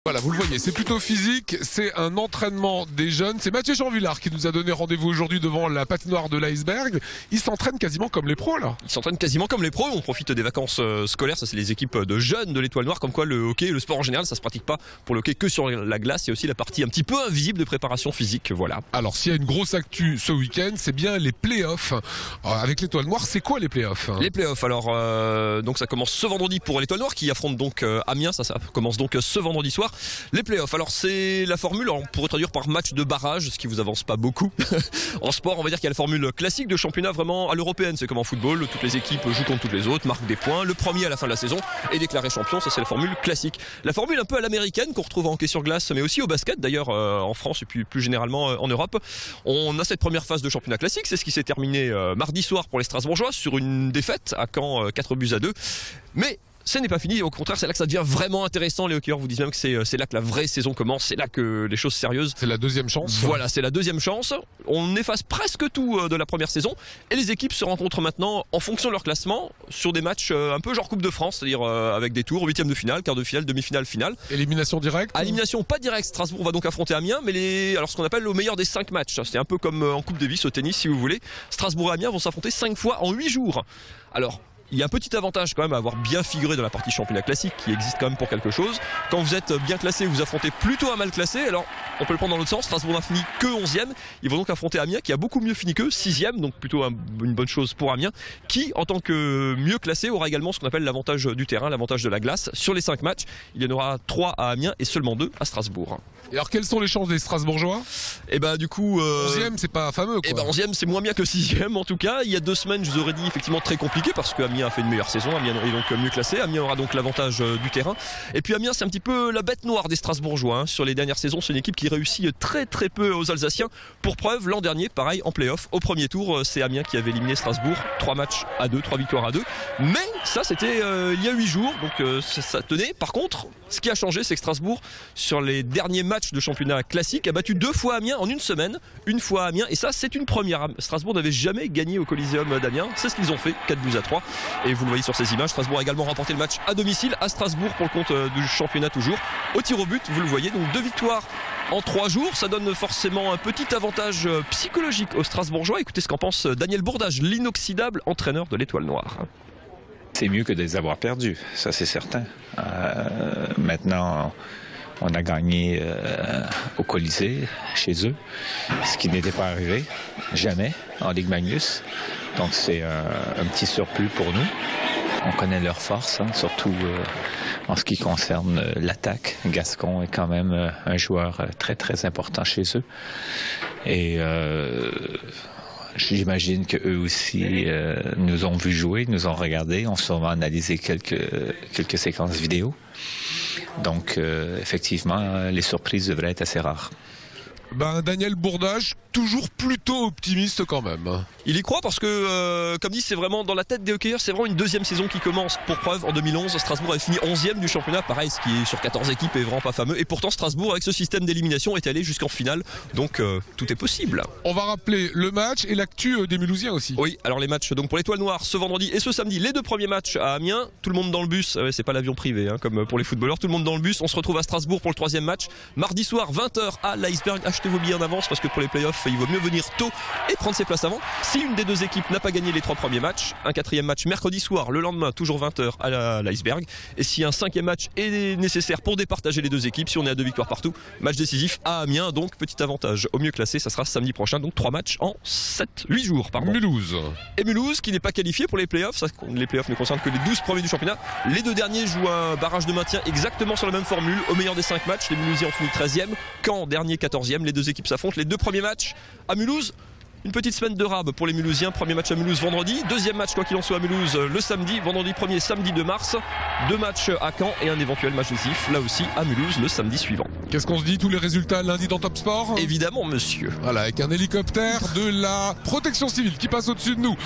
Voilà, vous le voyez, c'est plutôt physique, c'est un entraînement des jeunes. C'est Mathieu Jean-Villard qui nous a donné rendez-vous aujourd'hui devant la patinoire de l'Iceberg. Ils s'entraînent quasiment comme les pros là. Ils s'entraînent quasiment comme les pros, on profite des vacances scolaires, ça c'est les équipes de jeunes de l'Étoile Noire, comme quoi le hockey, le sport en général, ça se pratique pas pour le hockey que sur la glace, il y a aussi la partie un petit peu invisible de préparation physique, voilà. Alors s'il y a une grosse actu ce week-end, c'est bien les playoffs. Avec l'Étoile Noire, c'est quoi les playoffs? Les playoffs, alors donc ça commence ce vendredi pour l'Étoile Noire qui affronte donc Amiens, ça commence donc ce vendredi soir. Les playoffs, alors c'est la formule, alors on pourrait traduire par match de barrage, ce qui vous avance pas beaucoup. En sport, on va dire qu'il y a la formule classique de championnat vraiment à l'européenne, c'est comme en football, toutes les équipes jouent contre toutes les autres, marquent des points, le premier à la fin de la saison est déclaré champion, ça c'est la formule classique. La formule un peu à l'américaine qu'on retrouve en hockey sur glace, mais aussi au basket d'ailleurs en France et puis plus généralement en Europe. On a cette première phase de championnat classique, c'est ce qui s'est terminé mardi soir pour les Strasbourgeois sur une défaite à Caen 4-2. Mais ce n'est pas fini, au contraire c'est là que ça devient vraiment intéressant. Les hockeyeurs vous disent même que c'est là que la vraie saison commence, c'est là que les choses sérieuses. C'est la deuxième chance. Voilà, c'est la deuxième chance. On efface presque tout de la première saison et les équipes se rencontrent maintenant en fonction de leur classement sur des matchs un peu genre Coupe de France, c'est-à-dire avec des tours, huitième de finale, quart de finale, demi-finale, finale. Élimination directe. Élimination pas directe, Strasbourg va donc affronter Amiens, mais alors ce qu'on appelle au meilleur des 5 matchs. C'est un peu comme en Coupe Davis au tennis si vous voulez. Strasbourg et Amiens vont s'affronter 5 fois en 8 jours. Alors, il y a un petit avantage quand même à avoir bien figuré dans la partie championnat classique qui existe quand même pour quelque chose. Quand vous êtes bien classé, vous affrontez plutôt un mal classé. Alors on peut le prendre dans l'autre sens, Strasbourg n'a fini que 11e. Ils vont donc affronter Amiens qui a beaucoup mieux fini qu'eux, 6e, donc plutôt une bonne chose pour Amiens, qui en tant que mieux classé aura également ce qu'on appelle l'avantage du terrain, l'avantage de la glace. Sur les 5 matchs, il y en aura 3 à Amiens et seulement 2 à Strasbourg. Et alors quelles sont les chances des Strasbourgeois? Et bah du coup 11e c'est pas fameux quoi. Et bah 11e c'est moins bien que 6e en tout cas. Il y a 2 semaines je vous aurais dit effectivement très compliqué parce que Amiens a fait une meilleure saison, Amiens est donc mieux classé, Amiens aura donc l'avantage du terrain. Et puis Amiens c'est un petit peu la bête noire des Strasbourgeois hein. Sur les dernières saisons c'est une équipe qui réussit très peu aux Alsaciens. Pour preuve l'an dernier pareil en play-off au premier tour c'est Amiens qui avait éliminé Strasbourg, 3 matchs à 2, 3 victoires à 2. Mais ça c'était il y a 8 jours donc ça tenait. Par contre ce qui a changé c'est que Strasbourg sur les derniers matchs de championnat classique a battu 2 fois Amiens en une semaine, une fois Amiens et ça c'est une première. Strasbourg n'avait jamais gagné au Coliseum d'Amiens, c'est ce qu'ils ont fait, 4-3 et vous le voyez sur ces images. Strasbourg a également remporté le match à domicile à Strasbourg pour le compte du championnat toujours au tir au but, vous le voyez, donc 2 victoires en 3 jours, ça donne forcément un petit avantage psychologique aux Strasbourgeois. Écoutez ce qu'en pense Daniel Bourdage, l'inoxydable entraîneur de l'Étoile Noire. C'est mieux que de les avoir perdus, ça c'est certain. Maintenant on a gagné au Colisée, chez eux, ce qui n'était pas arrivé, jamais, en Ligue Magnus. Donc c'est un petit surplus pour nous. On connaît leurs forces, hein, surtout en ce qui concerne l'attaque. Gascon est quand même un joueur très important chez eux. Et j'imagine qu'eux aussi nous ont vu jouer, nous ont regardé, ont sûrement analysé quelques séquences vidéo. Donc, effectivement, les surprises devraient être assez rares. Ben, Daniel Bourdage, toujours plutôt optimiste quand même. Il y croit parce que, comme dit, c'est vraiment dans la tête des hockeyeurs, c'est vraiment une deuxième saison qui commence. Pour preuve, en 2011, Strasbourg avait fini 11e du championnat, pareil, ce qui est sur 14 équipes est vraiment pas fameux. Et pourtant, Strasbourg, avec ce système d'élimination, est allé jusqu'en finale. Donc, tout est possible. On va rappeler le match et l'actu des Mulhousiens aussi. Oui, alors les matchs donc pour l'Étoile Noire ce vendredi et ce samedi, les 2 premiers matchs à Amiens. Tout le monde dans le bus, c'est pas l'avion privé, hein, comme pour les footballeurs. Tout le monde dans le bus. On se retrouve à Strasbourg pour le 3e match. Mardi soir, 20h à l'Iceberg. Achetez vos billets en avance parce que pour les playoffs, il vaut mieux venir tôt et prendre ses places avant. Si une des 2 équipes n'a pas gagné les 3 premiers matchs, un 4e match mercredi soir, le lendemain, toujours 20h à l'Iceberg. Et si un 5e match est nécessaire pour départager les 2 équipes, si on est à 2 victoires partout, match décisif à Amiens, donc petit avantage au mieux classé, ça sera samedi prochain, donc 3 matchs en 8 jours. Pardon. Mulhouse. Et Mulhouse qui n'est pas qualifié pour les playoffs, les playoffs ne concernent que les 12 premiers du championnat. Les 2 derniers jouent un barrage de maintien exactement sur la même formule, au meilleur des 5 matchs. Les Mulhousiens ont fini 13e, Caen dernier 14e, les 2 équipes s'affrontent. Les 2 premiers matchs à Mulhouse, une petite semaine de rab pour les Mulhousiens. Premier match à Mulhouse vendredi, 2e match quoi qu'il en soit à Mulhouse le samedi, vendredi 1er samedi 2 mars, 2 matchs à Caen et un éventuel match décisif là aussi à Mulhouse le samedi suivant. Qu'est-ce qu'on se dit, tous les résultats lundi dans Top Sport? Évidemment monsieur. Voilà, avec un hélicoptère de la protection civile qui passe au-dessus de nous.